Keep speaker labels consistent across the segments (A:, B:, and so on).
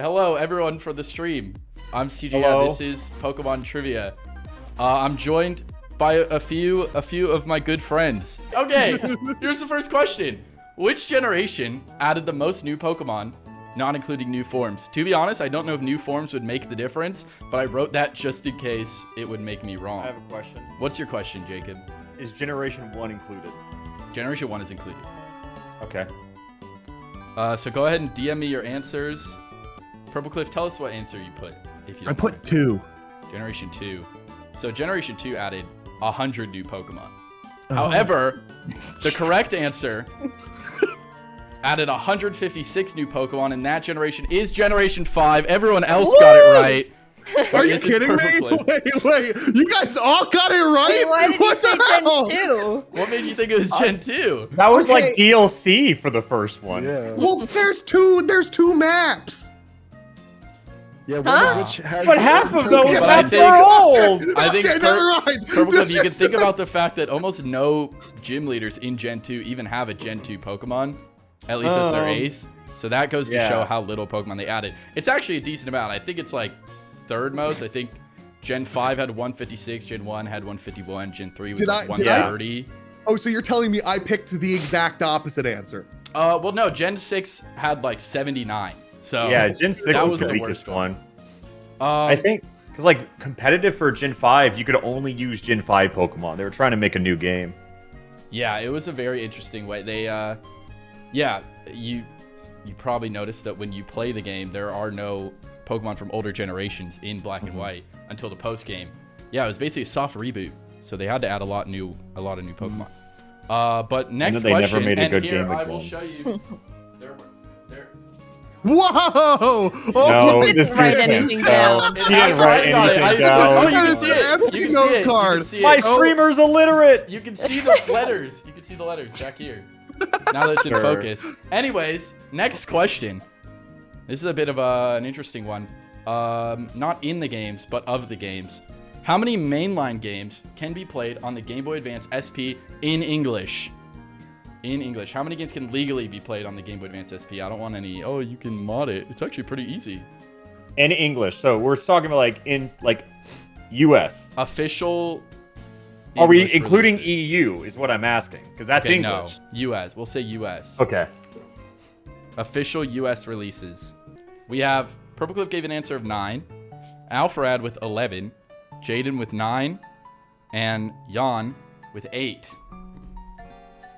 A: Hello, everyone for the stream. I'm cjya.
B: Hello.
A: This is Pokemon Trivia. I'm joined by a few of my good friends. Okay, here's the first question. Which generation added the most new Pokemon, not including new forms? To be honest, I don't know if new forms would make the difference, but I wrote that just in case it would make me wrong.
B: I have a question.
A: What's your question, Jacob?
B: Is Generation 1 included?
A: Generation 1 is included.
B: Okay.
A: So go ahead and DM me your answers. Purple Cliff, tell us what answer you put. If you
C: I
A: don't
C: put
A: mind.
C: 2.
A: Generation 2. So Generation 2 added 100 new Pokemon. However, the correct answer added 156 new Pokemon, and that generation is Generation 5. Everyone else got it right.
C: Are you
A: This is
C: kidding me?
A: Purple Cliff.
C: Wait. You guys all got it right?
D: Wait, why did
C: what
D: you say
C: the hell?
D: Gen 2?
A: What made you think it was Gen 2?
B: That was
C: Okay.
B: like DLC for the first one.
E: Yeah.
C: Well, there's two maps.
E: Yeah, one
D: Huh?
E: of which has.
B: But half of those
A: But I
B: maps
A: think-
B: are old.
A: I think
C: okay, never mind.
A: Purple Cliff, you can think about the
C: Just-
A: fact that almost no gym leaders in Gen 2 even have a Gen 2 Pokemon, at least as their ace. So that goes to
B: Yeah.
A: show how little Pokemon they added. It's actually a decent amount. I think it's like third most. I think Gen 5 had 156, Gen 1 had 151, Gen 3 was
C: Did
A: like
C: I- did I-
A: 130.
C: Oh, so you're telling me I picked the exact opposite answer?
A: Well, no, Gen 6 had like 79. So
B: Yeah, Gen 6
A: that
B: was
A: was
B: the
A: the
B: weakest
A: worst one.
B: one. I think, because like competitive for Gen 5, you could only use Gen 5 Pokemon. They were trying to make a new game.
A: Yeah, it was a very interesting way. They, yeah, you probably noticed that when you play the game, there are no Pokemon from older generations in Black and White until the post game. Yeah, it was basically a soft reboot, so they had to add a lot of new Pokemon. But next
B: they never
A: question,
B: made a
A: and
B: good
A: here
B: game
A: I will
B: again.
A: show you. there.
C: Whoa! Oh
B: No,
C: my
B: this
D: didn't write
B: dude can't
D: anything
B: spell.
D: down.
B: He didn't write
A: on it.
B: anything
A: I
B: down.
A: oh, you
C: That
A: can
C: is
A: see
C: an
A: it.
C: empty
A: You can
C: note
A: see it.
C: card.
A: You can see it.
B: My streamer's illiterate.
A: You can see the letters. You can see the letters back here. Now that it's in
B: Sure.
A: focus. Anyways, next question. This is a bit of an interesting one. Not in the games, but of the games. How many mainline games can be played on the Game Boy Advance SP in English? In English. How many games can legally be played on the Game Boy Advance SP? I don't want any, oh, you can mod it. It's actually pretty easy.
B: In English. So we're talking about like in like US.
A: Official
B: Are we
A: English
B: including
A: releases.
B: EU is what I'm asking. Because that's
A: Okay,
B: English.
A: no. US. We'll say US.
B: Okay.
A: Official US releases. We have Purple Cliff gave an answer of 9, Alfred with 11, Jaden with 9, and Jan with 8.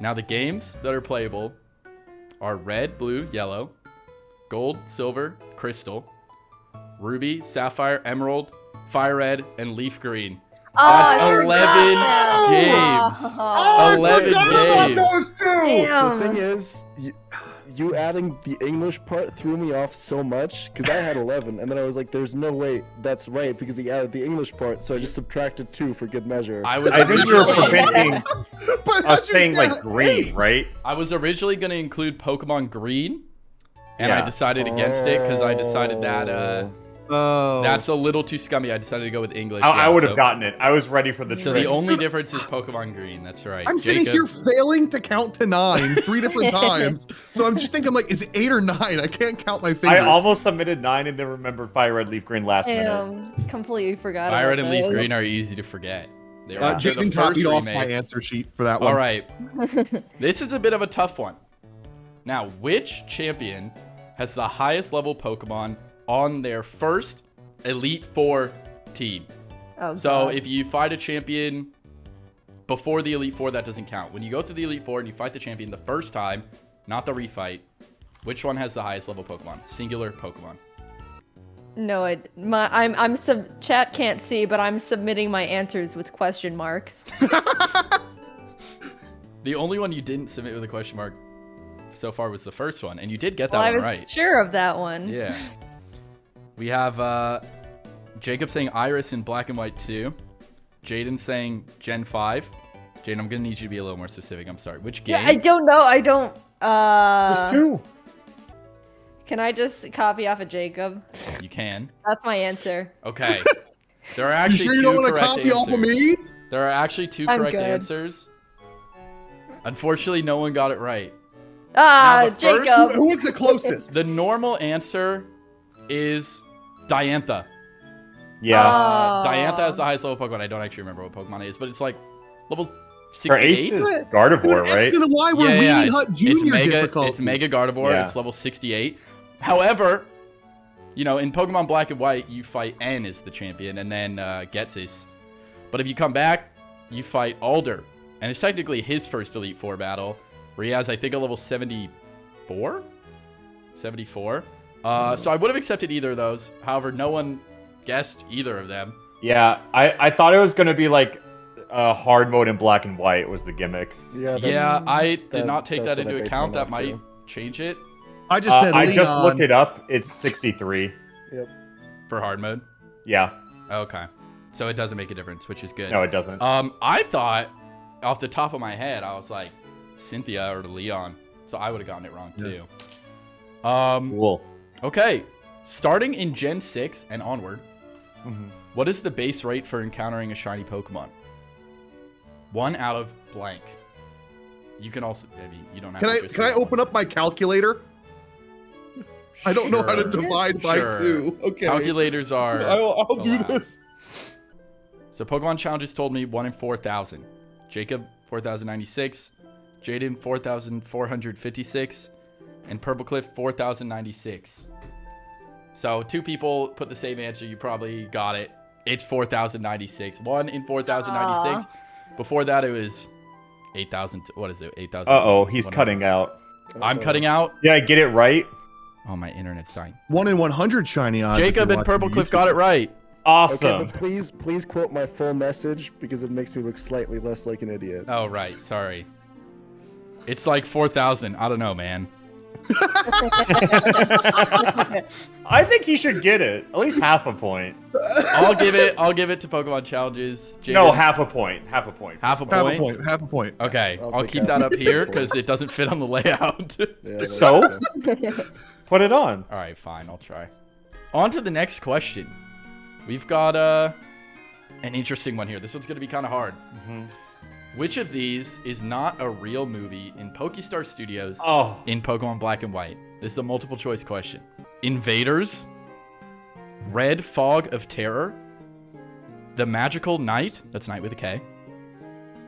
A: Now the games that are playable are Red, Blue, Yellow, Gold, Silver, Crystal, Ruby, Sapphire, Emerald, Fire Red, and Leaf Green. That's 11 games.
D: Oh,
A: 11 games.
C: Those two.
E: The thing
D: damn.
E: is, you adding the English part threw me off so much because I had 11, and then I was like, "There's no way that's right," because he added the English part, so I just subtracted 2 for good measure.
A: I was
B: I think you were
A: originally,
B: preventing
C: But
B: us
C: how'd you
B: saying
C: get
B: like
C: an
B: green,
C: 8?
B: right?
A: I was originally going to include Pokemon Green, and I
B: Yeah.
A: decided against it because I decided that
C: Oh.
A: that's a little too scummy. I decided to go with English.
B: I would have
A: so,
B: gotten it. I was ready for the
A: So
B: trick.
A: the only difference is Pokemon Green. That's right.
C: I'm sitting
A: Jacob,
C: here failing to count to 9 3 different times. So I'm just thinking, I'm like, is it 8 or 9? I can't count my
B: I
C: fingers.
B: almost submitted 9 and then remembered Fire Red, Leaf Green last minute.
D: Damn, completely forgot
A: Fire
D: about
A: Red and Leaf
D: those.
A: Green are easy to forget. They're they're the
C: Jaden
A: first
C: copied off my
A: remake.
C: answer sheet for that one.
A: All right. This is a bit of a tough one. Now, which champion has the highest level Pokemon on their first Elite Four team?
D: Oh,
A: So
D: God.
A: if you fight a champion before the Elite Four, that doesn't count. When you go through the Elite Four and you fight the champion the first time, not the refight, which one has the highest level Pokemon? Singular Pokemon.
D: No, chat can't see, but I'm submitting my answers with question marks.
A: The only one you didn't submit with a question mark so far was the first one, and you did get that
D: Well, I
A: one
D: was
A: right.
D: sure of that one.
A: Yeah. We have Jacob saying Iris in Black and White 2. Jaden saying Gen 5. Jaden, I'm going to need you to be a little more specific. I'm sorry. Which game?
D: Yeah, I don't know. I don't.
B: There's 2.
D: Can I just copy off of Jacob?
A: You can.
D: That's my answer.
A: Okay. There are
C: You
A: actually
C: sure you
A: two
C: don't want to
A: correct
C: copy
A: answers.
C: off of me?
A: There are actually 2
D: I'm
A: correct
D: good.
A: answers. Unfortunately, no one got it right.
D: Ah,
A: Now, the first-
D: Jacob.
C: Who was the closest?
A: The normal answer is Diantha.
B: Yeah.
A: Diantha has the highest level Pokemon. I don't actually remember what Pokemon it is, but it's like level
B: Her ace
A: 68.
B: is Gardevoir,
C: X
B: right?
C: and Y were Weenie Hut Junior
A: mega,
C: difficulty.
A: it's Mega Gardevoir.
B: Yeah.
A: It's level 68. However, you know, in Pokemon Black and White, you fight N as the champion, and then Ghetsis. But if you come back, you fight Alder, and it's technically his first Elite Four battle, where he has, I think, a level 74? 74. So I would have accepted either of those. However, no one guessed either of them.
B: Yeah, I thought it was gonna be like hard mode in Black and White was the gimmick.
E: Yeah,
A: Yeah, I did not take
E: that's
A: that
E: what I
A: into
E: based
A: account.
E: mine
A: That
E: off,
A: might
E: too.
A: change it
C: I just said
B: I
C: Leon.
B: just looked it up. It's 63.
E: Yep.
A: for hard mode.
B: Yeah.
A: Okay. So it doesn't make a difference, which is good.
B: No, it doesn't.
A: I thought, off the top of my head, I was like, Cynthia or Leon. So I would have gotten it wrong, too.
B: Cool.
A: Okay. Starting in Gen 6 and onward,
B: Mm-hmm.
A: what is the base rate for encountering a shiny Pokemon? 1 out of blank. You can also, I mean, you don't have to.
C: Can I open up my calculator? I don't know how to divide by
A: Sure.
C: 2. Okay.
A: Calculators are.
C: I'll do
A: allowed.
C: this.
A: So Pokemon Challenges told me 1 in 4,000. Jacob, 4,096. Jaden, 4,456. And Purple Cliff, 4,096. So 2 people put the same answer. You probably got it. It's 4,096. 1 in 4,096. Before that, it was 8,000. What is it? 8,000.
B: Uh-oh, he's cutting out.
A: I'm cutting out.
B: Yeah, get it right.
A: Oh, my internet's dying.
C: 1 in 100 shiny odds. if
A: Jacob
C: you're
A: and Purple
C: watching
A: Cliff
C: YouTube.
A: got it right.
B: Awesome.
E: Okay, but please quote my full message because it makes me look slightly less like an idiot.
A: Oh, right. Sorry. It's like 4,000. I don't know, man.
B: I think he should get it. At least half a point.
A: I'll give it to Pokemon Challenges. Jaden,
B: No, half a point. Half a point.
A: half a
C: Half
A: point.
C: a point. Half a point.
A: Okay,
E: I'll
A: I'll
E: take
A: keep
E: half.
A: that up here because it doesn't fit on the layout.
E: Yeah, that's
B: So?
E: okay.
B: Put it on.
A: All right, fine. I'll try. On to the next question. We've got an interesting one here. This one's going to be kind of hard. Which of these is not a real movie in Pokestar Studios
B: Oh.
A: in Pokemon Black and White? This is a multiple choice question. Invaders, Red Fog of Terror, The Magical Knight, that's Knight with a K,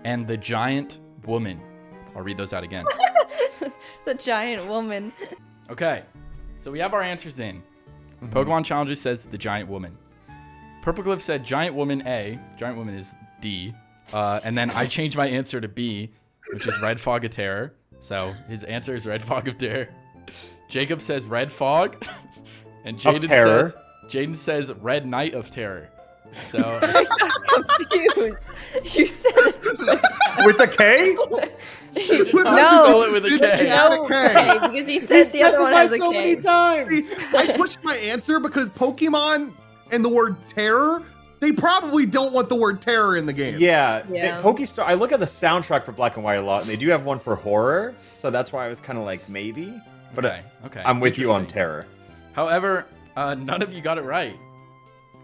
A: and The Giant Woman. I'll read those out again.
D: The giant woman.
A: Okay, so we have our answers in. Pokemon Challenges says The Giant Woman. Purple Cliff said Giant Woman A. Giant Woman is D. And then I changed my answer to B, which is Red Fog of Terror. So his answer is Red Fog of Terror. Jacob says Red Fog. And Jaden says Red Knight of Terror. So
D: Confused. You said it.
B: With a K?
A: Spell it with a
C: It's
A: K.
C: got
D: No
C: a K.
D: K, because he said the other one has a
B: so
D: K.
B: many times.
C: I switched my answer because Pokemon and the word terror, they probably don't want the word terror in the game.
B: Yeah.
D: Yeah.
B: Pokestar. I look at the soundtrack for Black and White a lot, and they do have one for horror. So that's why I was kind of like maybe. But
A: Okay.
B: I'm with you on
A: Interesting.
B: terror.
A: However, none of you got it right.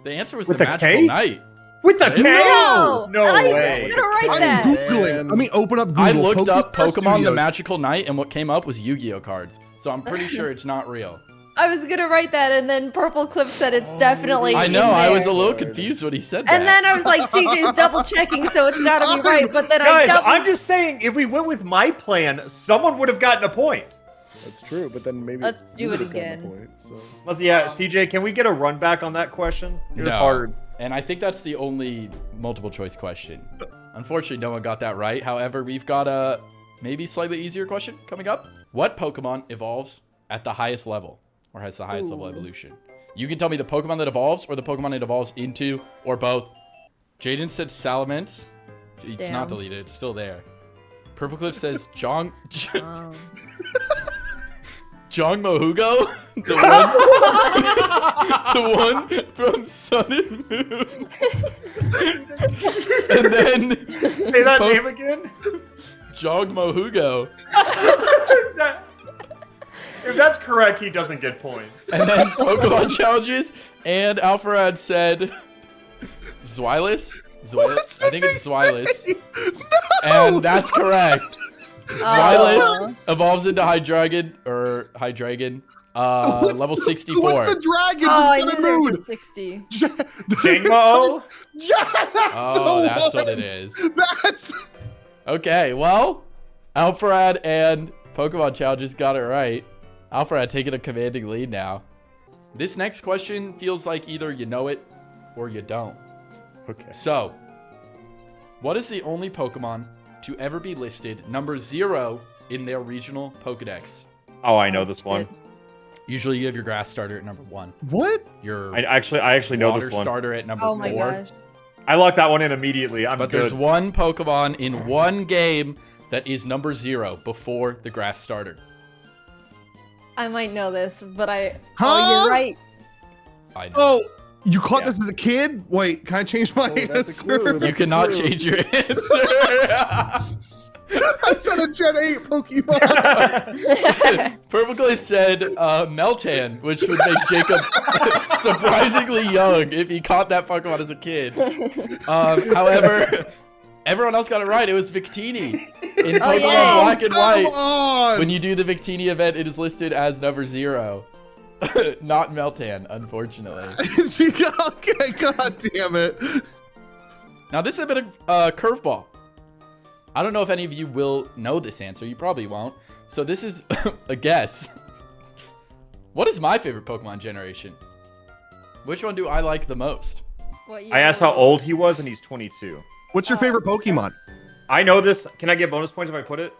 A: The answer was
B: With
A: The
B: a
A: Magical
B: K?
A: Knight.
B: With the K?
D: No!
B: No
D: I
B: way.
D: was gonna write
C: I'm
D: that.
C: Googling. Let me open up Google.
A: I looked up
C: Pokestar
A: Pokemon The
C: Studios.
A: Magical Knight, and what came up was Yu-Gi-Oh cards. So I'm pretty sure it's not real.
D: I was gonna write that, and then Purple Cliff said it's definitely.
A: I
D: in
A: know, I was a
D: there.
A: little confused when he said that.
D: And then I was like, CJ's double checking, so it's gotta be right. But then
B: Guys,
D: I
B: I'm just saying, if we went with my plan, someone would have gotten a point.
E: That's true, but then maybe
D: Let's do
E: you
D: it
E: would've gotten
D: again.
E: a point, so.
B: Yeah, CJ, can we get a run back on that question? It was
A: No.
B: hard.
A: And I think that's the only multiple choice question. Unfortunately, no one got that right. However, we've got a maybe slightly easier question coming up. What Pokemon evolves at the highest level or has the highest level evolution? You can tell me the Pokemon that evolves or the Pokemon it evolves into or both. Jaden said Salamence. It's
D: Damn.
A: not deleted. It's still there. Purple Cliff says Jong Mohugo, the one from Sun and Moon. And then
B: Say that name again?
A: Jong Mohugo.
B: If that's correct, he doesn't get points.
A: And then Pokemon Challenges and Alpharad said Zweilous. I think it's Zweilous. And that's correct. Zweilous evolves into Hydreigon, Level 64.
C: What's the dragon
D: Oh, I
C: from
D: knew
C: Sun
D: there
C: and
D: was
C: Moon?
D: 60.
B: Jingo?
C: Yeah, that's
A: Oh,
C: the
A: that's
C: one.
A: what it is.
C: That's
A: Okay, well, Alpharad and Pokemon Challenges got it right. Alpharad taking a commanding lead now. This next question feels like either you know it or you don't.
B: Okay.
A: So, what is the only Pokemon to ever be listed number 0 in their regional Pokedex?
B: Oh, I know this one.
A: Usually you have your grass starter at number 1.
C: what?
A: Your
B: I actually know
A: water
B: this one.
A: starter at number
D: Oh
A: 4.
D: my gosh.
B: I locked that one in immediately. I'm
A: But
B: good.
A: there's one Pokemon in one game that is number 0 before the grass starter.
D: I might know this, but Oh,
C: Huh?
D: you're right.
A: I know.
C: Oh, you caught
B: Yeah.
C: this as a kid? Wait, can I change my
E: Oh, that's a
C: answer?
E: clue.
A: You
E: That's a
A: cannot
E: clue.
A: change your answer.
C: I said a Gen 8 Pokemon.
A: Purple Clay said Meltan, which would make Jacob surprisingly young if he caught that Pokemon as a kid. However, everyone else got it right. It was Victini in Pokemon
D: yay.
A: Black and
C: Come
A: White.
C: on.
A: When you do the Victini event, it is listed as number 0. Not Meltan, unfortunately.
C: Okay, god damn it.
A: Now, this is a bit of a curveball. I don't know if any of you will know this answer. You probably won't. So this is a guess. What is my favorite Pokemon generation? Which one do I like the most?
D: What year
B: I asked how
D: was it?
B: old he was, and he's 22.
C: What's your favorite Pokemon?
B: I know this. Can I get bonus points if I put it?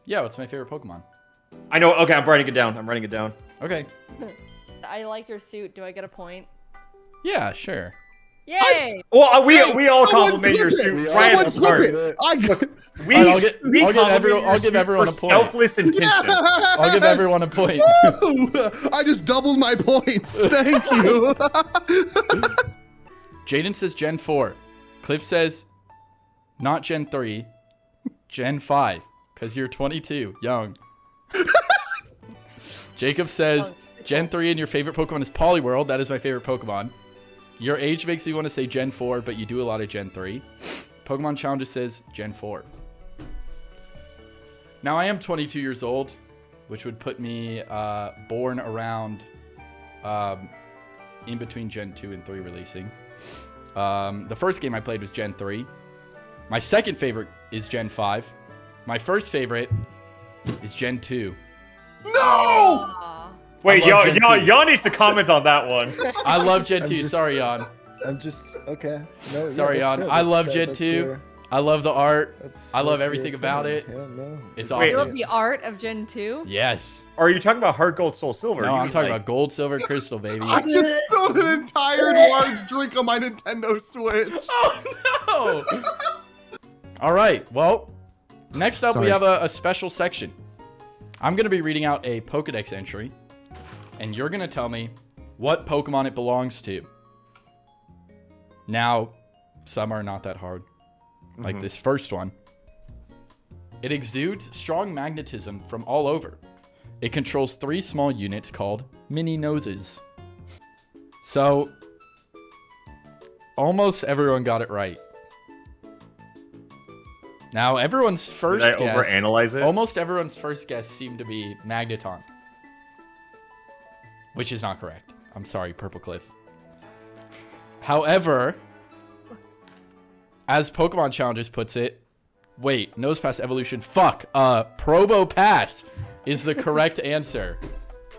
A: Yeah, what's my favorite Pokemon?
B: I know. Okay, I'm writing it down. I'm writing it down.
A: Okay.
D: I like your suit. Do I get a point?
A: Yeah, sure.
D: Yay!
B: Well, we all
C: someone
B: compliment your
C: flip it.
B: suit
E: Someone
B: right
C: Someone
B: at the
C: flip
B: start.
C: it. I
B: We,
A: All right, I'll give
B: compliment
A: everyone-
B: your
A: I'll give
B: suit
A: everyone
B: for
A: a point.
B: Selfless intention.
A: I'll give everyone a point.
C: Woo! I just doubled my points. Thank you.
A: Jaden says Gen 4. Cliff says not Gen 3, Gen 5, because you're 22, young. Jacob says Gen 3 and your favorite Pokemon is Poliwhirl. That is my favorite Pokemon. Your age makes me want to say Gen 4, but you do a lot of Gen 3. Pokemon Challenges says Gen 4. Now, I am 22 years old, which would put me born around in between Gen 2 and 3 releasing. The first game I played was Gen 3. My second favorite is Gen 5. My first favorite is Gen 2.
C: No!
D: Aw.
B: Wait,
A: I love Gen 2.
B: y'all needs to comment on that one.
A: I love Gen
E: I'm
A: 2.
E: just-
A: Sorry, Jan.
E: I'm just okay. No, yeah,
A: Sorry,
E: that's
A: Jan.
E: fair.
A: I
E: That's
A: love
E: fair.
A: Gen
E: That's
A: 2.
E: fair.
A: I love the art.
E: That's-
A: I love
E: that's
A: everything
E: your
A: about it.
E: opinion. Yeah, no.
A: It's
D: You
A: awesome.
D: love the art of Gen 2?
A: Yes.
B: Or are you talking about Heart Gold Soul Silver?
A: No,
B: You
A: I'm
B: mean,
A: talking
B: like-
A: about gold, silver, crystal, baby.
C: I just spilled an entire large drink on my Nintendo Switch.
A: Oh, no. All right. Well, next up, we
C: Sorry.
A: have a special section. I'm going to be reading out a Pokedex entry, and you're going to tell me what Pokemon it belongs to. Now, some are not that hard, like this first one. It exudes strong magnetism from all over. It controls 3 small units called mini noses. So, almost everyone got it right. Now, everyone's first
B: Did I
A: guess...
B: overanalyze it?
A: Almost everyone's first guess seemed to be Magneton. Which is not correct. I'm sorry, Purple Cliff. However, as Pokemon Challenges puts it, wait, Nosepass Evolution, fuck, Probopass is the correct answer.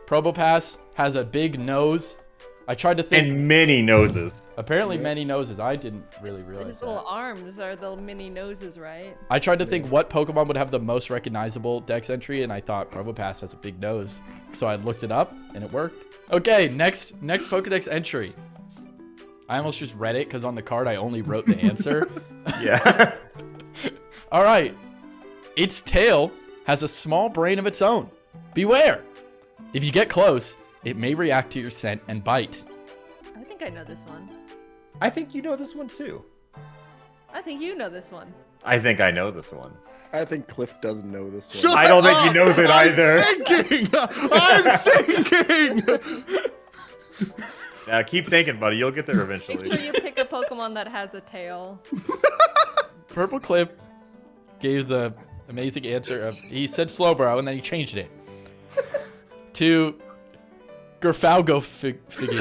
A: Probopass has a big nose. I tried to think,
B: And many noses.
A: apparently many noses. I didn't really realize
D: His
A: that.
D: little arms are the mini noses, right?
A: I tried to think what Pokemon would have the most recognizable Dex entry, and I thought Probopass has a big nose. So I looked it up, and it worked. Okay, next Pokedex entry. I almost just read it, because on the card I only wrote the answer.
B: Yeah.
A: All right. Its tail has a small brain of its own. Beware. If you get close, it may react to your scent and bite.
D: I think I know this one.
B: I think you know this one too.
D: I think you know this one.
B: I think I know this one.
E: I think Cliff doesn't know this one.
C: Shut
B: I don't think he
C: up!
B: knows it either.
C: I'm thinking!
B: Yeah, keep thinking, buddy. You'll get there
D: Make sure
B: eventually.
D: you pick a Pokemon that has a tail.
A: Purple Cliff gave the amazing answer of, he said Slowbro, and then he changed it to Gerfalgo figure.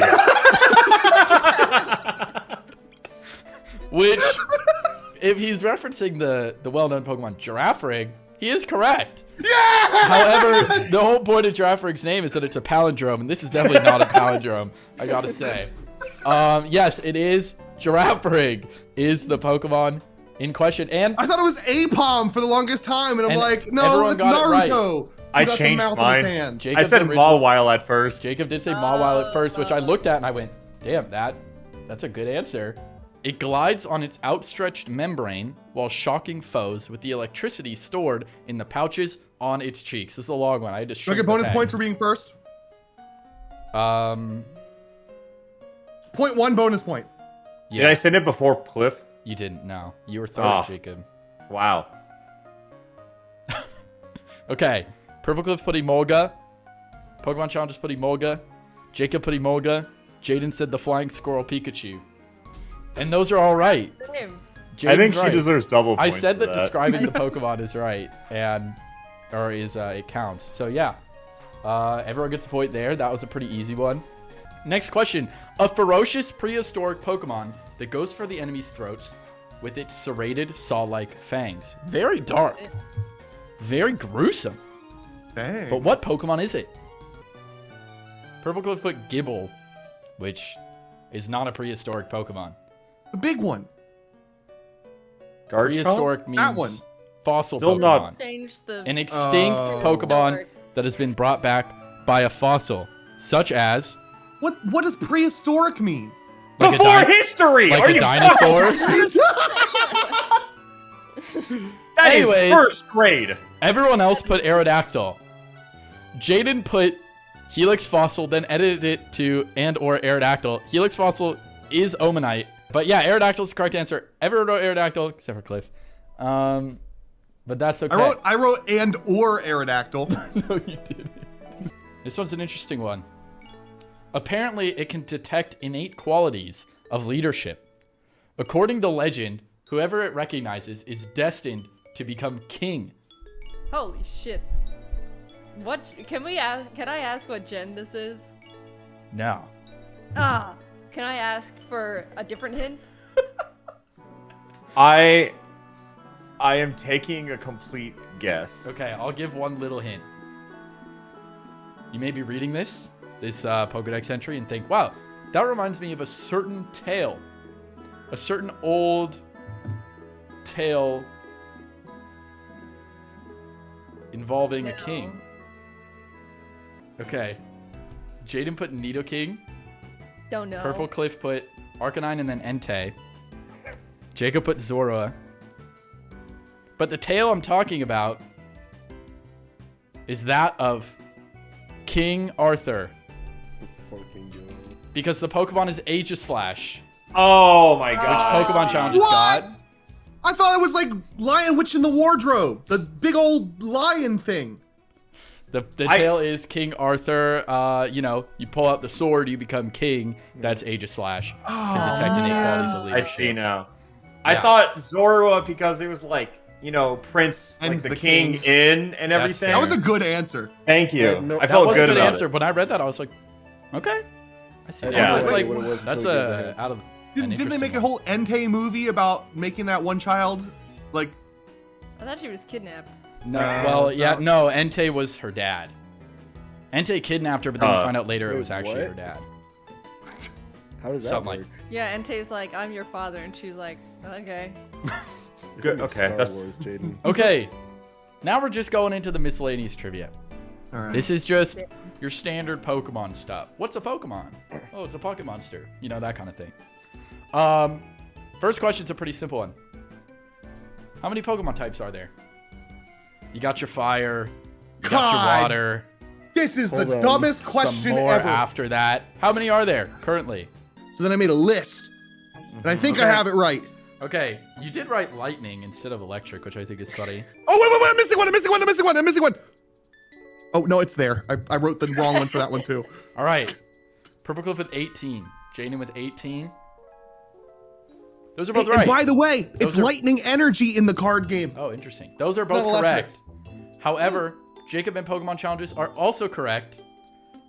A: Which, if he's referencing the well-known Pokemon Girafarig, he is correct.
C: Yeah!
A: However, the whole point of Girafarig's name is that it's a palindrome, and this is definitely not a palindrome, I gotta say. Yes, it is. Girafarig is the Pokemon in question, and
C: I thought it was Apom for the longest time, and I'm
A: And
C: like, no,
A: everyone
C: it's
A: got it right.
C: Naruto.
B: I
C: Who got the
B: changed
C: mouth in
B: mine.
C: his hand.
B: I
A: Jacob's
B: said
A: original-
B: Mawile at first.
A: Jacob did say Mawile at first, which I looked at and I went, damn, that's a good answer. It glides on its outstretched membrane while shocking foes with the electricity stored in the pouches on its cheeks. This is a long one. I had to
C: Do I
A: shrink
C: get bonus
A: the pen.
C: points for being first?
A: 0.1
C: bonus point.
A: Yeah,
B: Did I send it before Cliff?
A: you didn't. No, you were third,
B: Ah.
A: Jacob.
B: Wow.
A: Okay, Purple Cliff put Emolga. Pokemon Challenge put Emolga. Jacob put Emolga. Jaden said the Flying Squirrel Pikachu. And those are all right.
D: Same.
B: I think
A: Jaden's
B: she
A: right.
B: deserves double
A: I
B: points.
A: said
B: for
A: that describing the Pokemon is right, it counts. So yeah, everyone gets a point there. That was a pretty easy one. Next question: a ferocious prehistoric Pokemon that goes for the enemy's throats with its serrated saw-like fangs. Very dark, very gruesome.
C: Dang.
A: But what Pokemon is it? Purple Cliff put Gibble, which is not a prehistoric Pokemon.
C: The big one.
B: Garchomp?
A: Prehistoric means
C: That one.
A: fossil
B: Still
A: Pokemon.
B: not-
D: Change the.
A: An extinct
C: Oh.
A: Pokemon that has been brought back by a fossil, such as
C: What does prehistoric mean?
A: like
B: Before
A: a,
B: history!
A: like
B: Are
A: a
B: you
A: dinosaur.
B: That is
A: Anyways.
B: first grade.
A: Everyone else put Aerodactyl. Jaden put Helix Fossil, then edited it to and/or Aerodactyl. Helix Fossil is Omanite. But yeah, Aerodactyl is the correct answer. Everyone wrote Aerodactyl, except for Cliff. But that's okay.
C: I wrote and or Aerodactyl.
A: No, you didn't. This one's an interesting one. Apparently, it can detect innate qualities of leadership. According to legend, whoever it recognizes is destined to become king.
D: Holy shit. What? Can I ask what gen this is?
A: No.
D: Ah. Can I ask for a different hint?
B: I am taking a complete guess.
A: Okay, I'll give one little hint. You may be reading this Pokedex entry and think, wow, that reminds me of a certain tale. A certain old tale involving a king. Okay. Jaden put Nidoking.
D: Don't know.
A: Purple Cliff put Arcanine and then Entei. Jacob put Zorua. But the tale I'm talking about is that of King Arthur.
E: Let's fucking go.
A: Because the Pokemon is Aegislash,
B: Oh my
A: which
B: god.
A: Pokemon Challenges
C: What?
A: got.
C: I thought it was like Lion Witch in the Wardrobe, the big old lion thing.
A: The tale is King Arthur, you pull out the sword, you become king. That's Aegislash. Can detect innate qualities of
B: I
A: leadership.
B: see now.
A: Yeah.
B: I thought Zorua because it was like, Prince,
C: And
B: like the
C: the
B: king
C: king.
B: in and
A: That's
B: everything.
A: fair.
C: That was a good answer.
B: Thank you.
E: No,
B: I
E: that
B: felt
A: That was
B: good
A: a good
B: about
A: answer.
B: it.
A: When I read that, I was like, okay. I see.
E: I
A: that.
B: Yeah.
E: had
A: That's
E: no
A: like
E: idea what it was
A: that's
E: until you gave the
A: a
E: hint.
A: out of
C: Didn't they make a whole Entei movie about making that one child like?
D: I thought she was kidnapped.
A: No,
C: No,
A: well, yeah,
C: no.
A: no. Entei was her dad. Entei kidnapped her, but then you find out later it
E: wait,
A: was actually
E: what?
A: her dad.
E: How does that
A: Something
E: work?
D: Yeah, Entei's like, I'm your father, and she's like, okay.
B: Good,
E: You're
B: okay,
E: Star
B: that's-
E: Wars, Jaden.
A: Okay, now we're just going into the miscellaneous trivia.
C: All right.
A: This is just your standard Pokemon stuff. What's a Pokemon? Oh, it's a Pocket Monster. You know, that kind of thing. First question's a pretty simple one. How many Pokemon types are there? You got your fire, you got your
C: God.
A: water,
C: This is the
E: Hold on.
C: dumbest
A: some
C: question
A: more
C: ever.
A: after that. How many are there currently?
C: So then I made a list, and I think I
A: Okay.
C: have it right.
A: Okay, you did write lightning instead of electric, which I think is funny.
C: Oh wait, I'm missing one. I'm missing one. Oh no, it's there. I wrote the wrong one for that one too.
A: All right, Purple Cliff with 18, Jaden with 18. Those are both
C: And
A: right.
C: by the way, it's
A: Those are-
C: lightning energy in the card game.
A: Oh, interesting. Those are
C: not
A: both
C: electric.
A: correct. However, Jacob and Pokemon Challenges are also correct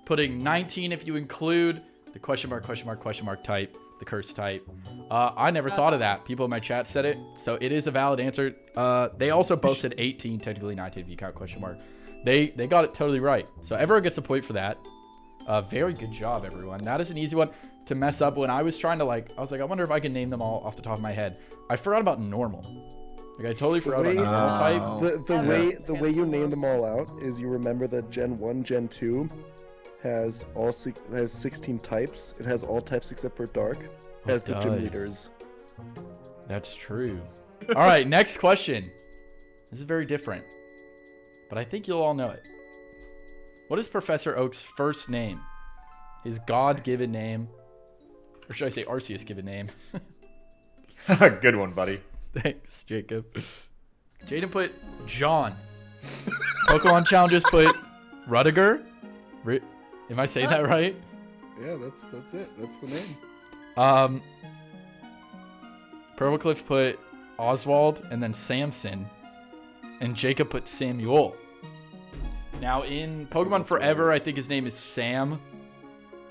A: putting 19 if you include the question mark type, the curse type. I never thought of that. People in my chat said it, so it is a valid answer. They also both said 18, technically 19 if you count question mark. They got it totally right. So everyone gets a point for that. Very good job, everyone. That is an easy one to mess up. When I was trying to I was like, I wonder if I can name them all off the top of my head. I forgot about normal. Like I totally forgot about normal type.
E: The way you name them all out is you remember that Gen 1, Gen 2 has 16 types. It has all types except for dark. It has the gym leaders.
A: That's true. All right, next question. This is very different, but I think you'll all know it. What is Professor Oak's first name? His God-given name, or should I say Arceus-given name?
B: Good one, buddy.
A: Thanks, Jacob. Jaden put John. Pokemon Challengers put Rudiger. Am I saying that right?
E: Yeah, that's it. That's the name.
A: Purplecliff put Oswald and then Samson. And Jacob put Samuel. Now, in Pokemon Forever, I think his name is Sam.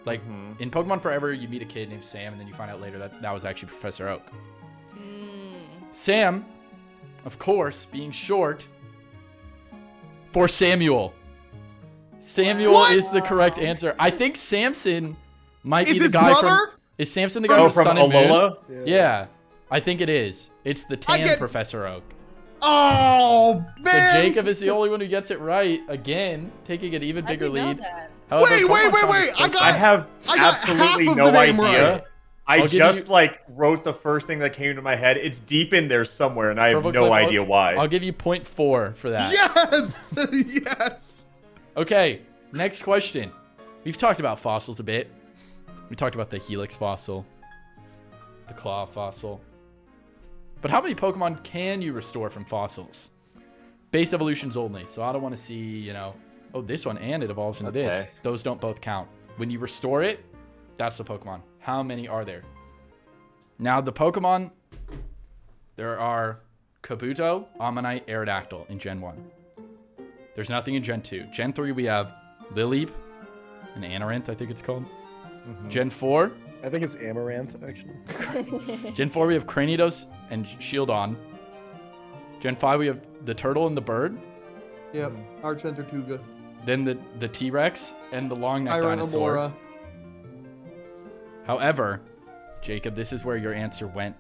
A: Like, in Pokemon Forever, you meet a kid named Sam, and then you find out later that that was actually Professor Oak. Sam, of course, being short for Samuel. Samuel is the correct answer. I think Samson might be the guy from... Is Samson the guy from Sun and
B: Alola?
A: Moon? Yeah, I think it is. It's the tan Professor Oak.
C: Oh, man!
A: So Jacob is the only one who gets it right again, taking an even bigger lead.
C: However, wait!
B: I have absolutely no idea. Right. I just wrote the first thing that came to my head. It's deep in there somewhere, and I have no idea why.
A: I'll give you 0.4 for that.
C: Yes, yes.
A: Okay, next question. We've talked about fossils a bit. We talked about the Helix fossil, the Claw fossil. But how many Pokemon can you restore from fossils? Base evolutions only. So I don't want to see, oh, this one and it evolves into this. Those don't both count. When you restore it, that's the Pokemon. How many are there? Now, the Pokemon, there are Kabuto, Ammonite, Aerodactyl in Gen 1. There's nothing in Gen 2. Gen 3, we have Lileep and Amaranth, I think it's called. Gen 4.
E: I think it's Amaranth, actually.
A: Gen 4, we have Cranidos and Shieldon. Gen 5, we have the turtle and the bird.
C: Yep, Archentortuga.
A: Then the T-Rex and the long-necked dinosaur. However, Jacob, this is where your answer went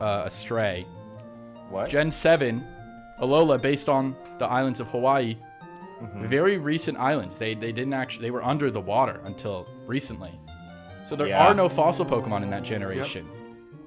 A: astray.
B: What?
A: Gen 7, Alola, based on the islands of Hawaii. Very recent islands. They didn't actually... They were under the water until recently. So there are no fossil Pokemon in that generation.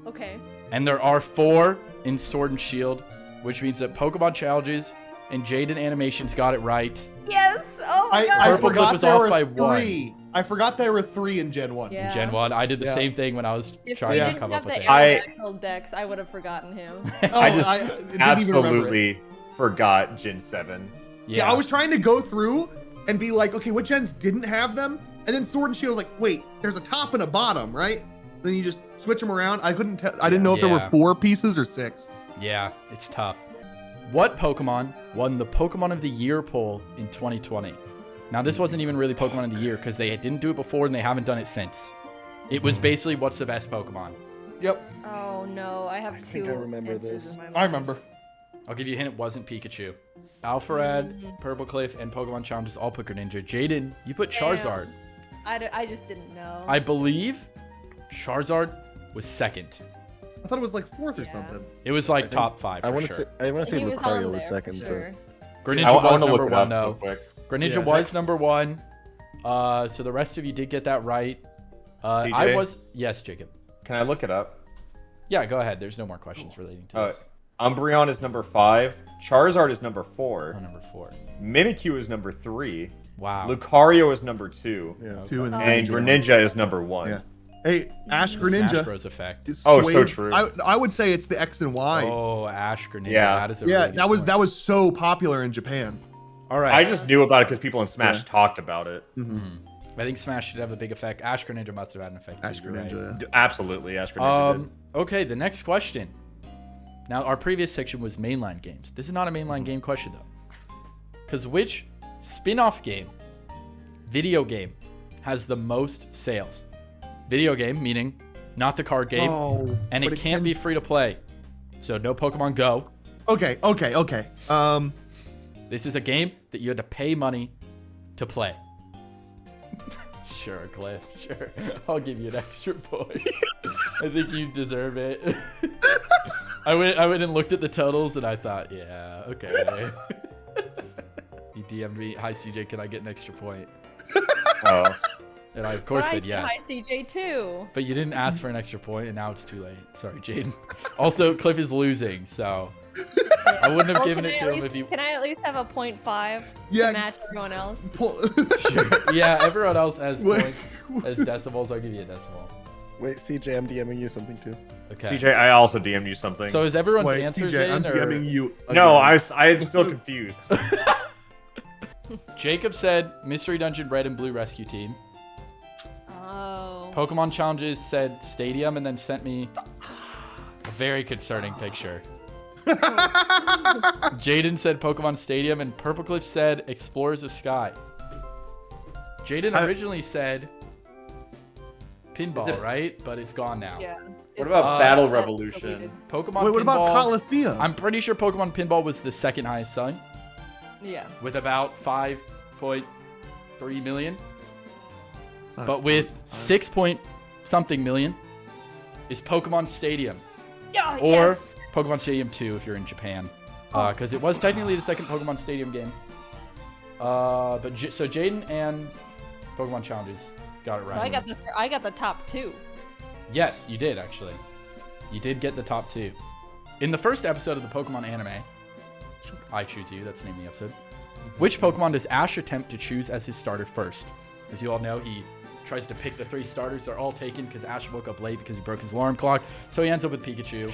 D: Yep. Okay.
A: And there are 4 in Sword and Shield, which means that Pokemon Challenges and Jaden Animations got it right.
D: Yes! Oh my god!
C: I forgot
A: was
C: there
A: off
C: were
A: by
C: 3. I forgot there were 3 in Gen 1.
D: Yeah.
A: In Gen 1, I did the same thing when I was trying to come up with it.
D: If we didn't have the Aerodactyl Dex, I would have forgotten him.
B: I absolutely forgot Gen 7.
C: Yeah, I was trying to go through and be like, okay, what gens didn't have them? And then Sword and Shield was like, wait, there's a top and a bottom, right? Then you just switch them around. I couldn't tell. I didn't know if there were 4 pieces or 6.
A: Yeah, it's tough. What Pokemon won the Pokemon of the Year poll in 2020? Now, this wasn't even really Pokemon of the Year because they didn't do it before and they haven't done it since. It was basically what's the best Pokemon.
C: Yep.
D: Oh no, I have 2.
E: I think I remember this.
C: I remember.
A: I'll give you a hint. It wasn't Pikachu. Alpharad, Purplecliff, and Pokemon Challenges all put Greninja. Jaden, you put Charizard.
D: I just didn't know.
A: I believe Charizard was second.
C: I thought it was like 4th or something.
A: It was like top 5
E: I
A: want
E: to say Lucario was second.
D: Sure.
A: Greninja was number 1
B: though.
A: though. Greninja was number 1. So the rest of you did get that right. Yes, Jacob.
B: Can I look it up?
A: Yeah, go ahead. There's no more questions relating to this.
B: Umbreon is number 5. Charizard is number 4.
A: Oh, number 4.
B: Mimikyu is number 3.
A: Wow.
B: Lucario is number 2.
E: Yeah.
A: Okay.
C: 2
B: And Greninja is number 1.
C: Yeah. Hey, Ash
A: Smash
C: Greninja.
A: Bros effect.
B: So true.
C: I would say it's the X and Y.
A: Oh, Ash Greninja.
B: Yeah.
A: That is a really good point.
C: that was so popular in Japan.
A: All right.
B: I just knew about it because people in Smash talked about it.
A: I think Smash should have a big effect. Ash Greninja must have had an effect.
C: Ash Greninja. Yeah.
B: Absolutely, Ash Greninja did.
A: Okay, the next question. Now, our previous section was mainline games. This is not a mainline game question, though. Because which spin-off game video game has the most sales? Video game, meaning not the card game.
C: Oh,
A: and
C: but
A: it can't be free to play. So no Pokemon Go.
C: Okay.
A: This is a game that you had to pay money to play. Sure, Cliff. Sure. I'll give you an extra point. I think you deserve it. I went and looked at the totals and I thought, yeah, okay. He DM'd me, hi CJ, can I get an extra point?
B: Oh.
A: And I of course said yeah.
D: Hi CJ too.
A: But you didn't ask for an extra point and now it's too late. Sorry, Jaden. Also, Cliff is losing, so I wouldn't have given it to him if he...
D: Can I at least have a 0.5
C: Yeah.
D: to match everyone else?
A: Sure. Yeah, everyone else has points as decimals. I'll give you a decimal.
E: Wait, CJ, I'm DMing you something too.
A: Okay.
B: CJ, I also DM'd you something.
A: So is everyone's
C: Wait,
A: answers
C: TJ, I'm
A: in?
C: DMing
A: Or...
C: you.
B: No,
C: again.
B: I'm still confused.
A: Jacob said Mystery Dungeon Red and Blue Rescue Team.
D: Oh.
A: Pokemon Challenges said Stadium and then sent me a very concerning picture. Jaden said Pokemon Stadium and Purple Cliff said Explorers of Sky. Jaden originally said Pinball, right? But it's gone now.
D: Yeah.
B: What about Battle
D: that's
B: Revolution?
D: deleted.
A: Pokemon
C: Wait, what about
A: Pinball-
C: Coliseum?
A: I'm pretty sure Pokemon Pinball was the second highest selling
D: Yeah.
A: with about 5.3 million.
C: It's not
A: But with 6 point something million is Pokemon Stadium.
D: Yeah.
A: Or
D: yes.
A: Pokemon Stadium 2 if you're in Japan. Because it was technically the second Pokemon Stadium game. So Jaden and Pokemon Challenges got it
D: So
A: right.
D: I got the top 2.
A: Yes, you did actually. You did get the top 2. In the first episode of the Pokemon anime, I Choose You, that's the name of the episode. Which Pokemon does Ash attempt to choose as his starter first? As you all know, he tries to pick the 3 starters. They're all taken because Ash woke up late because he broke his alarm clock. So he ends up with Pikachu,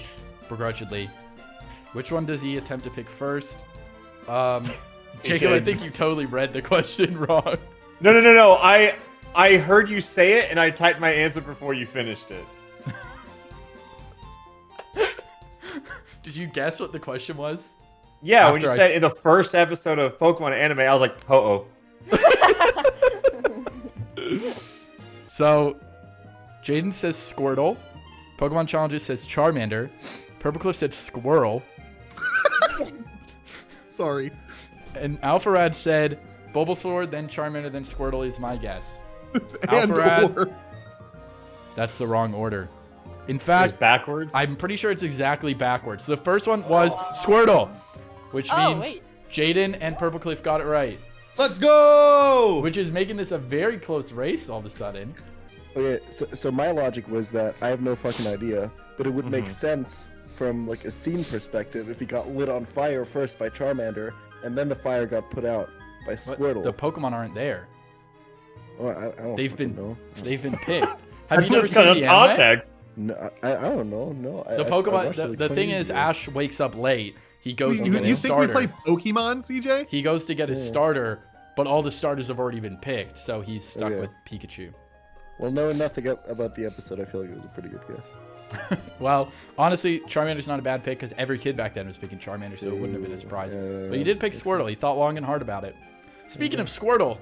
A: begrudgingly. Which one does he attempt to pick first? Jacob, I think you totally read the question wrong.
B: No. I heard you say it, and I typed my answer before you finished it.
A: Did you guess what the question was?
B: Yeah, when
A: After
B: you
A: I
B: said in the first episode of Pokemon anime, I was like, oh.
A: So, Jaden says Squirtle. Pokemon Challenges says Charmander. Purple Cliff said Squirrel.
C: Sorry.
A: And Alpharad said Bulbasaur, then Charmander, then Squirtle is my guess.
C: And
A: Alpharad,
C: or.
A: that's the wrong order. In
B: It's
A: fact,
B: backwards.
A: I'm pretty sure it's exactly backwards. The first one was Squirtle, which means
D: wait.
A: Jaden and Purple Cliff got it right.
C: Let's go!
A: Which is making this a very close race all of a sudden.
E: Okay, so my logic was that I have no fucking idea, but it would make sense from like a scene perspective if he got lit on fire first by Charmander, and then the fire got put out by
A: But
E: Squirtle.
A: the Pokemon aren't there.
E: Oh, I don't
A: They've
E: fucking
A: been
E: know.
A: they've been picked. Have
B: I'm
A: you never
B: just
A: seen
B: kind
A: the
B: of
A: anime?
B: context.
E: No, I don't know. No,
A: The
E: I
A: Pokemon.
E: watched it, like,
A: The
E: 20
A: thing
E: years
A: is,
E: ago.
A: Ash wakes up late. He goes to
C: You
A: get
C: think
A: his
C: we
A: starter.
C: play Pokemon, CJ?
A: He goes to get his
E: Yeah.
A: starter, but all the starters have already been picked, so he's stuck
E: Okay.
A: with Pikachu.
E: Well, knowing nothing about the episode, I feel like it was a pretty good guess.
A: Well, honestly, Charmander's not a bad pick because every kid back then was picking Charmander, so it wouldn't have been a surprise. But he did pick
E: makes
A: Squirtle.
E: sense.
A: He thought long and hard about it. Speaking of Squirtle,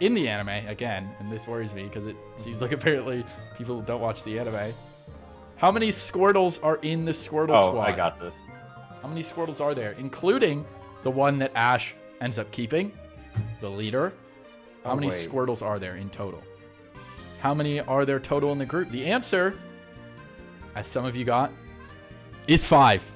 A: in the anime, again, and this worries me because it seems like apparently people don't watch the anime. How many Squirtles are in the Squirtle
B: Oh,
A: squad?
B: I got this.
A: How many Squirtles are there, including the one that Ash ends up keeping, the leader? How
B: Oh,
A: many
B: wait.
A: Squirtles are there in total? How many are there total in the group? The answer, as some of you got, is 5.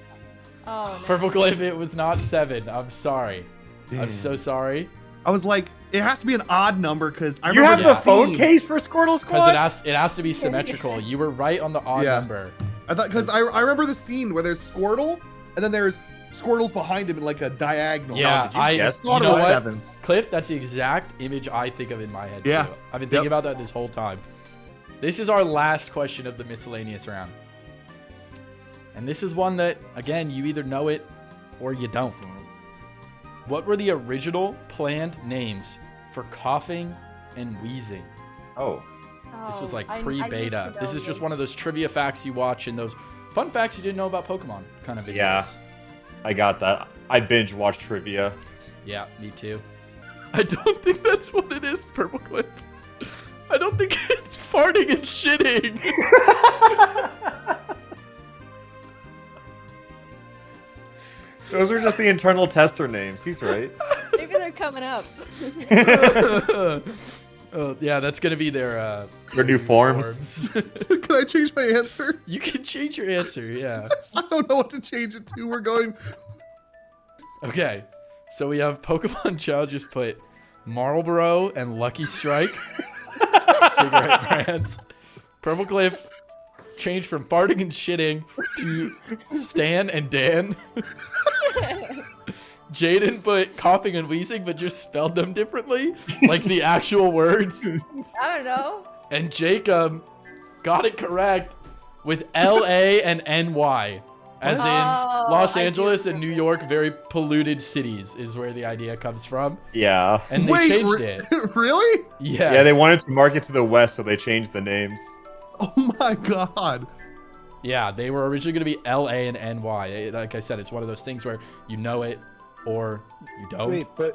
D: Oh no.
A: Purple Cliff, it was not 7. I'm sorry. I'm so sorry.
C: I was like, it has to be an odd number because I
B: You
C: remember
B: have the phone
C: scene.
B: case for Squirtle Squad?
A: Because it has to be symmetrical. You were right on the odd
C: Yeah.
A: number.
C: I thought because I remember the scene where there's Squirtle and then there's Squirtles behind him in like a diagonal.
A: Yeah,
B: did you
A: I
B: guess?
A: you
C: thought
A: know
C: it was
A: what?
C: 7.
A: Cliff, that's the exact image I think of in my head,
C: Yeah.
A: too. I've been thinking about that this whole time. This is our last question of the miscellaneous round. And this is one that, again, you either know it or you don't. What were the original planned names for coughing and wheezing?
B: Oh.
A: This was like
D: I
A: pre-beta.
D: used to
A: This
D: know
A: is just
D: this.
A: one of those trivia facts you watch and those fun facts you didn't know about Pokemon kind of videos.
B: Yeah. I got that. I binge watch trivia.
A: Yeah, me too. I don't think that's what it is, Purple Cliff. I don't think it's farting and shitting.
B: Those are just the internal tester names. He's right.
D: Maybe they're coming up.
A: Yeah, that's gonna be their
B: new forms.
C: Can I change my answer?
A: You can change your answer, yeah.
C: I don't know what to change it to. We're going.
A: Okay, so we have Pokemon challenges put Marlboro and Lucky Strike cigarette brands. Purple Cliff changed from farting and shitting to Stan and Dan. Jaden put coughing and wheezing, but just spelled them differently, like the actual words.
D: I don't know.
A: And Jacob got it correct with L-A and N-Y. As in Los Angeles and New York, very polluted cities is where the idea comes from.
B: Yeah.
A: And they changed it.
C: Really?
A: Yeah.
B: Yeah, they wanted to market to the West, so they changed the names.
C: Oh my god.
A: Yeah, they were originally going to be L-A and N-Y. Like I said, it's one of those things where you know it or you don't.
E: Wait, but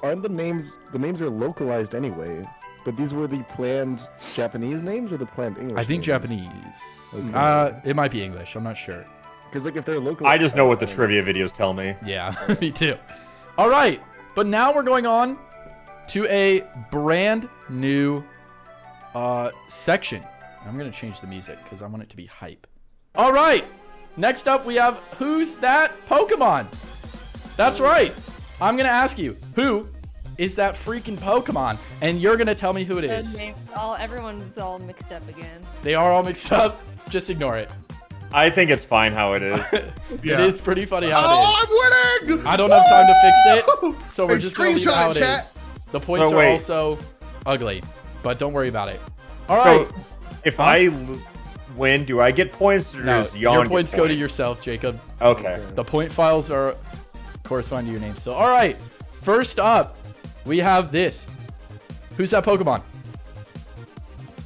E: aren't the names are localized anyway? But these were the planned Japanese names or the planned English
A: I think
E: names?
A: Japanese.
E: Okay.
A: It might be English. I'm not sure.
E: Because like if they're local,
B: I just know what the trivia videos tell me.
A: Yeah, me too. All right, but now we're going on to a brand new section. I'm going to change the music because I want it to be hype. All right, next up we have Who's That Pokemon? That's right. I'm going to ask you, who is that freaking Pokemon? And you're going to tell me who it is.
D: Everyone's all mixed up again.
A: They are all mixed up. Just ignore it.
B: I think it's fine how it is.
A: It is pretty funny how it is.
C: I'm winning!
A: I don't have time to fix it, so we're
C: Hey,
A: just going to leave it
C: screenshot
A: how
C: it,
A: it
C: chat.
A: is. The points
B: So
A: are
B: wait.
A: also ugly, but don't worry about it. All right.
B: So, if I win, do I get points or
A: No,
B: does Jan
A: your
B: get
A: points go to yourself, Jacob.
B: Okay.
A: The point files are correspond to your name still. All right. First up, we have this. Who's that Pokemon?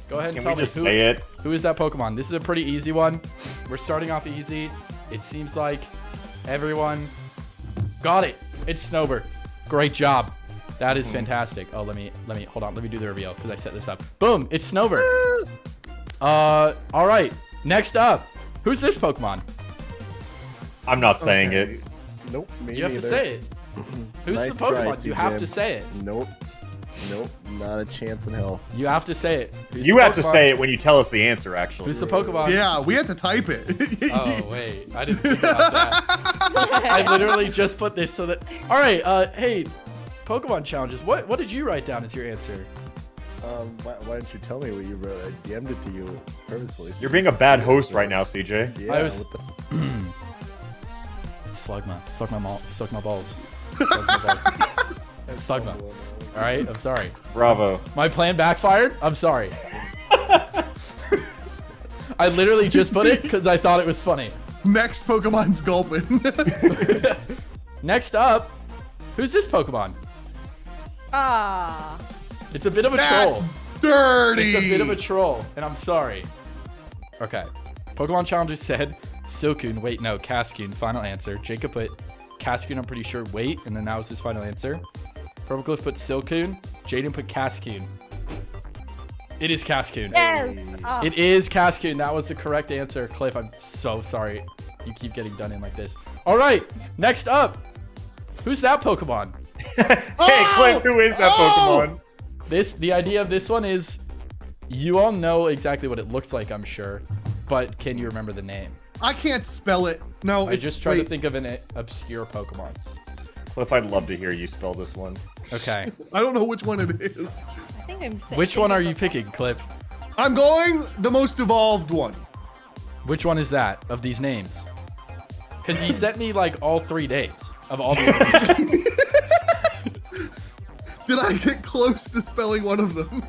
A: Go ahead and
B: Can
A: tell
B: we
A: me
B: just say it?
A: who is that Pokemon. This is a pretty easy one. We're starting off easy. It seems like everyone got it. It's Snover. Great job. That is fantastic. Oh, let me hold on. Let me do the reveal because I set this up. Boom, it's Snover. All right. Next up, who's this Pokemon?
B: I'm not saying it.
E: Nope. Me
A: You have to
E: neither.
A: say it. Who's
E: Nice
A: the Pokemon?
E: try,
A: You have
E: CJ.
A: to say it.
E: Nope. Not a chance in hell.
A: You have to say it. Who's
B: You
A: the
B: have to
A: Pokemon?
B: say it when you tell us the answer, actually.
A: Who's the Pokemon?
C: Yeah, we had to type it.
A: Oh, wait. I didn't think about that. I literally just put this so that... All right. Hey, Pokemon challenges. What did you write down as your answer?
E: Why don't you tell me what you wrote? I DM'd it to you purposefully. So
B: You're being a bad host right now, CJ.
E: Yeah,
A: I was-
E: what the
A: Slugma. Suck my balls. Suck my balls. Slugma. All right. I'm sorry.
B: Bravo.
A: My plan backfired. I'm sorry. I literally just put it because I thought it was funny.
C: Next Pokemon's gulping.
A: Next up, who's this Pokemon?
D: Ah.
A: It's a bit of a
C: That's
A: troll.
C: dirty.
A: It's a bit of a troll, and I'm sorry. Okay. Pokemon Challenger said Silcoon. Wait, no, Cascoon. Final answer. Jacob put Cascoon, I'm pretty sure. Wait, and then that was his final answer. Purplecliff put Silcoon. Jaden put Cascoon. It is Cascoon.
D: Yes. Oh.
A: It is Cascoon. That was the correct answer. Cliff, I'm so sorry. You keep getting done in like this. All right, next up. Who's that Pokemon?
B: Hey, Cliff, who is that Pokemon?
A: The idea of this one is you all know exactly what it looks like, I'm sure, but can you remember the name?
C: I can't spell it. No,
A: I
C: it's,
A: just tried to
C: wait.
A: think of an obscure Pokemon.
B: Cliff, I'd love to hear you spell this one.
A: Okay.
C: I don't know which one it is.
D: I think I'm saying.
A: Which one are you picking, Cliff?
C: I'm going the most evolved one.
A: Which one is that of these names? Because he sent me like all 3 names of all the other names.
C: Did I get close to spelling one of them?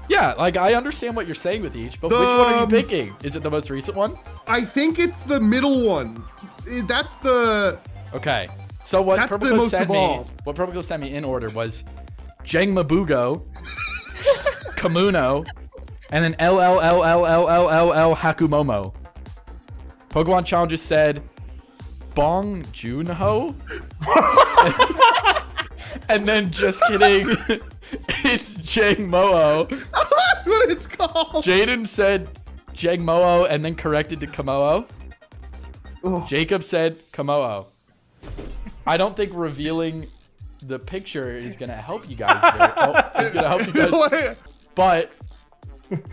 A: Yeah, like I understand what you're saying with each, but which one are you picking? Is it the most recent one?
C: I think it's the middle one. That's the...
A: Okay. So what
C: That's the
A: Purple
C: most
A: sent me,
C: evolved.
A: what Purple sent me in order was Jangmabugo, Kamuno, and then LLLLLLLL Hakumomo. Pokemon Challenger said Bong Joon-ho. And then, just kidding, it's Jangmo-o.
C: That's what it's called.
A: Jaden said Jangmo-o and then corrected to Kamo-o.
C: Oh.
A: Jacob said Kamo-o. I don't think revealing the picture is going to help you guys. It's going to help you guys. But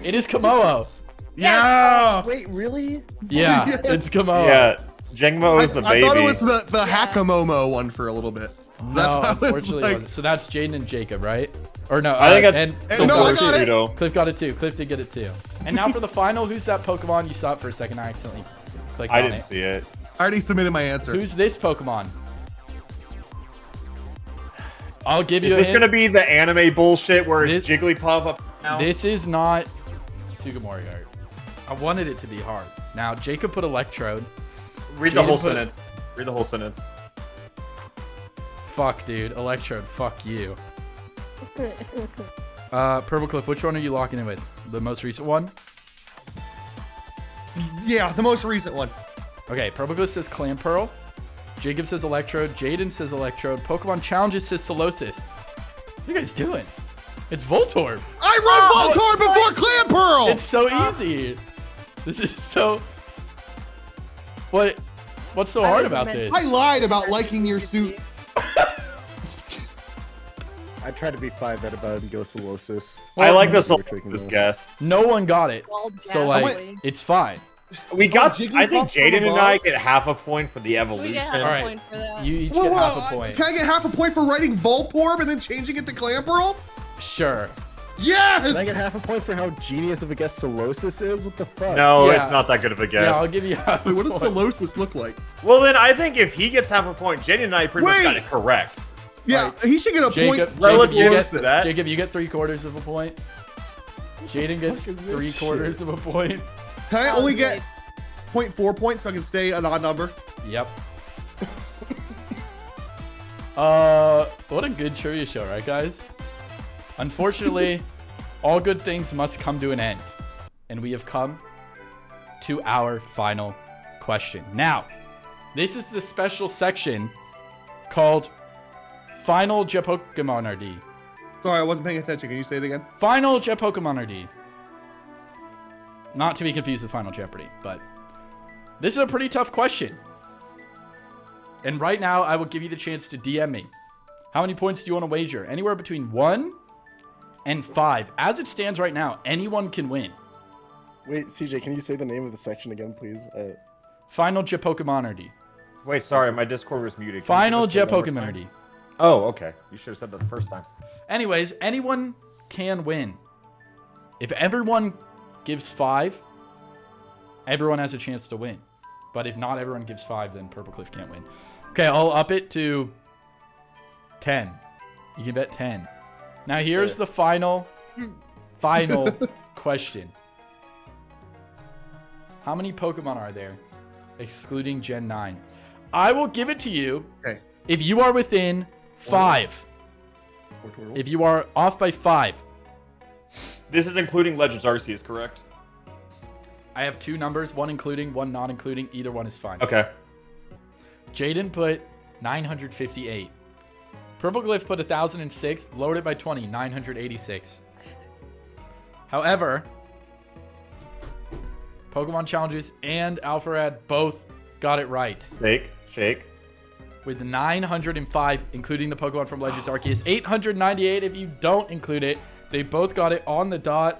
A: it is Kamo-o.
C: Yeah.
E: Wait, really?
A: Yeah, it's Kamo-o.
B: Yeah, Jangmo is the baby.
C: I thought it was the Hakamomo one for a little bit. So that's
A: No,
C: why I was
A: unfortunately,
C: like,
A: it wasn't. So that's Jaden and Jacob, right? Or no,
B: I think that's
A: and
B: the
C: no, I
B: worst
C: got it.
B: pseudo.
A: Cliff got it too. Cliff did get it too. And now for the final, who's that Pokemon? You saw it for a second. I accidentally clicked
B: I
A: on
B: didn't
A: it.
B: see it.
C: I already submitted my answer.
A: Who's this Pokemon? I'll give
B: Is
A: you a
B: this
A: hint.
B: gonna be the anime bullshit where it's Jigglypuff up now?
A: This is not Sugimori art. I wanted it to be hard. Now, Jacob put Electrode.
B: Read the
A: Jaden
B: whole
A: put-
B: sentence. Read the whole sentence.
A: Fuck, dude. Electrode, fuck you. Purple Cliff, which one are you locking in with? The most recent one?
C: Yeah, the most recent one.
A: Okay, Purple Cliff says Clamperl. Jacob says Electrode. Jaden says Electrode. Pokemon Challenges says Solosis. What are you guys doing? It's Voltorb.
C: I wrote Voltorb before Clamperl.
A: It's so easy. This is so... What's so hard about this?
C: I lied about liking your suit.
E: I tried to be 5-vet about it and go Solosis.
B: I like this
E: This
B: guess.
A: No one got it.
D: Well,
A: So,
D: yeah,
A: like,
D: wait.
A: it's fine.
B: We got.
C: Jigglypuff
B: I think
C: from
B: Jaden and
C: above?
B: I get half a point for the
D: We
B: evolution.
D: get half
A: All
D: a
A: right.
D: point for that.
A: You each
C: Whoa,
A: get
C: whoa,
A: half a point.
C: Can I get half a point for writing Voltorb and then changing it to Clamperl?
A: Sure.
C: Yes!
E: Can I get half a point for how genius of a guess Solosis is? What the fuck?
B: No,
A: Yeah.
B: it's not that good of a guess.
A: Yeah, I'll give you half a
C: Wait, what does
A: point.
C: Solosis look like?
B: Well, then I think if he gets half a point, Jaden and I pretty much got
C: Wait!
B: it correct.
C: Yeah, he should get a
A: Jacob,
C: point.
B: Relative
A: you
B: to
A: get,
B: that.
A: Jacob, you get 3/4 of a point. Jaden gets
E: fuck is this
A: 3/4 of a point.
C: Can I only
D: Sounds
C: get 0.4 points so I can stay an odd number?
A: Yep. What a good trivia show, right, guys? Unfortunately, all good things must come to an end. And we have come to our final question. Now, this is the special section called Final Pokemon RD.
C: Sorry, I wasn't paying attention. Can you say it again?
A: Final Pokemon RD. Not to be confused with Final Jeopardy, but this is a pretty tough question. And right now, I will give you the chance to DM me. How many points do you want to wager? Anywhere between 1 and 5. As it stands right now, anyone can win.
E: Wait, CJ, can you say the name of the section again, please?
A: Final Pokemon RD.
B: Wait, sorry, my Discord was muted. Can you
A: Final
B: just say that one more
A: Pokemon
B: time?
A: RD.
B: Oh, okay. You should have said that the first time.
A: Anyways, anyone can win. If everyone gives 5, everyone has a chance to win. But if not everyone gives 5, then Purple Cliff can't win. Okay, I'll up it to 10. You can bet 10. Now here's the final question. How many Pokemon are there, excluding Gen 9? I will give it to you
C: Okay.
A: if you are within 5.
E: Or total?
A: If you are off by 5.
B: This is including Legends Arceus, correct?
A: I have 2 numbers, one including, one not including. Either one is fine.
B: Okay.
A: Jaden put 958. Purple Glyph put 1,006. Lowered it by 20, 986. However, Pokemon Challenges and Alpharad both got it right.
B: Shake.
A: With 905, including the Pokemon from Legends Arceus. 898 if you don't include it. They both got it on the dot.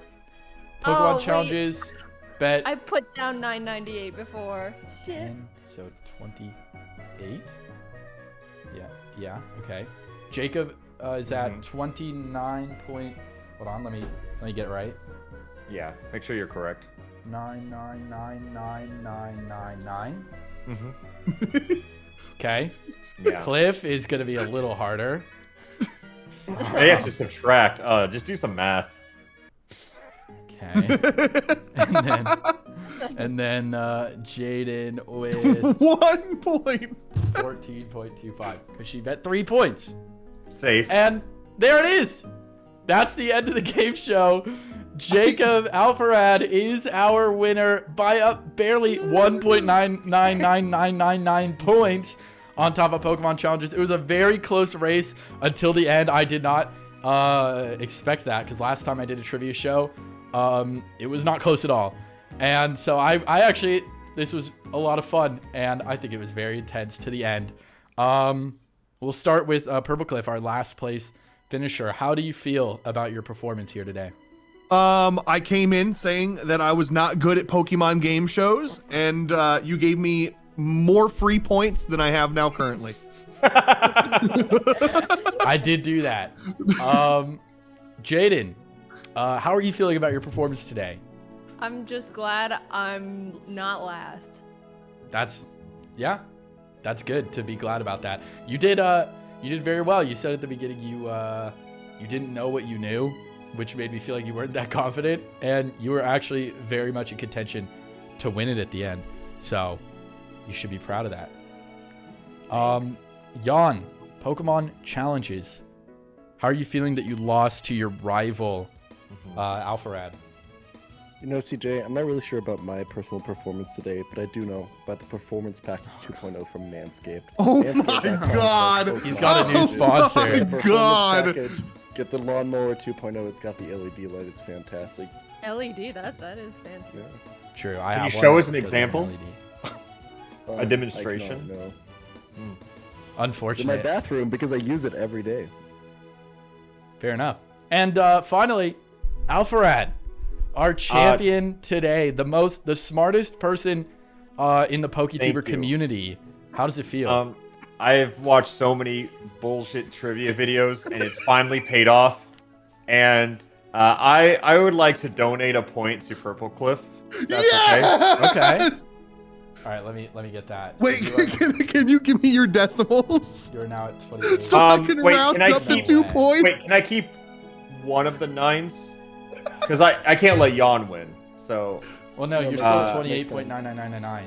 A: Pokemon
D: Oh, wait.
A: Challenges. Bet.
D: I put down 998 before. Shit.
A: 10, so 28. Yeah, okay. Jacob is at 29 point. Hold on, let me get it right.
B: Yeah, make sure you're correct.
A: 9999999.
B: Mm-hmm.
A: Okay.
B: Yeah.
A: Cliff is gonna be a little harder.
B: They actually subtract. Just do some math.
A: Okay. and then Jaden with
C: 1 point.
A: 14.25 because she bet 3 points.
B: Safe.
A: And there it is. That's the end of the game show. Jacob Alpharad is our winner by barely 1.999999 points on top of Pokemon challenges. It was a very close race until the end. I did not expect that because last time I did a trivia show, it was not close at all. And so I actually, this was a lot of fun, and I think it was very intense to the end. We'll start with Purple Cliff, our last place finisher. How do you feel about your performance here today?
C: I came in saying that I was not good at Pokemon game shows, and you gave me more free points than I have now currently.
A: I did do that. Jaden, how are you feeling about your performance today?
D: I'm just glad I'm not last.
A: That's good to be glad about that. You did very well. You said at the beginning you didn't know what you knew, which made me feel like you weren't that confident, and you were actually very much in contention to win it at the end. So you should be proud of that. Jan, Pokemon challenges. How are you feeling that you lost to your rival, Alpharad?
E: You know, CJ, I'm not really sure about my personal performance today, but I do know about the Performance Package 2.0 from Manscaped.
C: Oh
E: Manscaped.com
C: my god!
A: He's got a new sponsor.
C: Oh my god!
E: Package. Get the Lawnmower 2.0. It's got the LED light. It's fantastic.
D: LED, that is fancy.
E: Yeah.
A: True.
B: Can you show us an example? A
E: I
B: demonstration?
E: cannot, no. It's in
A: Unfortunate.
E: my bathroom because I use it every day.
A: Fair enough. And finally, Alpharad, our champion today, the smartest person in the Poketuber community. How does it feel?
B: I've watched so many bullshit trivia videos, and it's finally paid off. And I would like to donate a point to Purple Cliff. That's
C: Yes!
A: Okay. All right, let me get that.
C: Wait,
A: So
C: can you give me your decimals?
A: you're now at 28.
C: So I can round up to 2 points?
B: Wait, can I keep one of the 9s? Because I can't let Jan win. So
A: Well, no, you're still at 28.99999.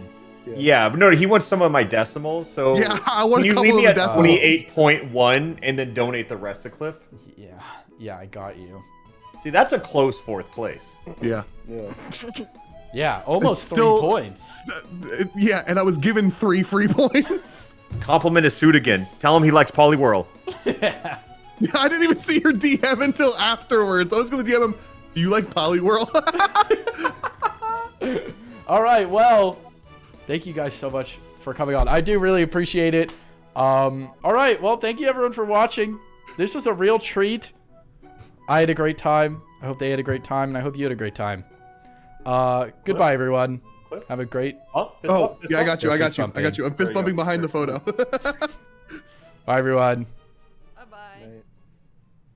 B: yeah, but no, he wants some of my decimals. So
C: Yeah, I want
B: can
C: a
B: you
C: couple
B: leave me
C: of
B: at
C: the decimals.
B: 28.1 and then donate the rest to Cliff?
A: Yeah, I got you.
B: See, that's a close 4th place.
C: Yeah.
E: Yeah.
A: Yeah, almost
C: It's still-
A: 3 points.
C: Yeah, and I was given 3 free points.
B: Compliment his suit again. Tell him he likes Poliwhirl.
A: Yeah.
C: I didn't even see your DM until afterwards. I was going to DM him, do you like Poliwhirl?
A: All right, well, thank you guys so much for coming on. I do really appreciate it. All right, well, thank you everyone for watching. This was a real treat. I had a great time. I hope they had a great time, and I hope you had a great time. Goodbye, everyone.
B: Cliff?
A: Have a great...
C: Oh, yeah, I got you. I'm fist bumping behind the photo.
A: Bye, everyone.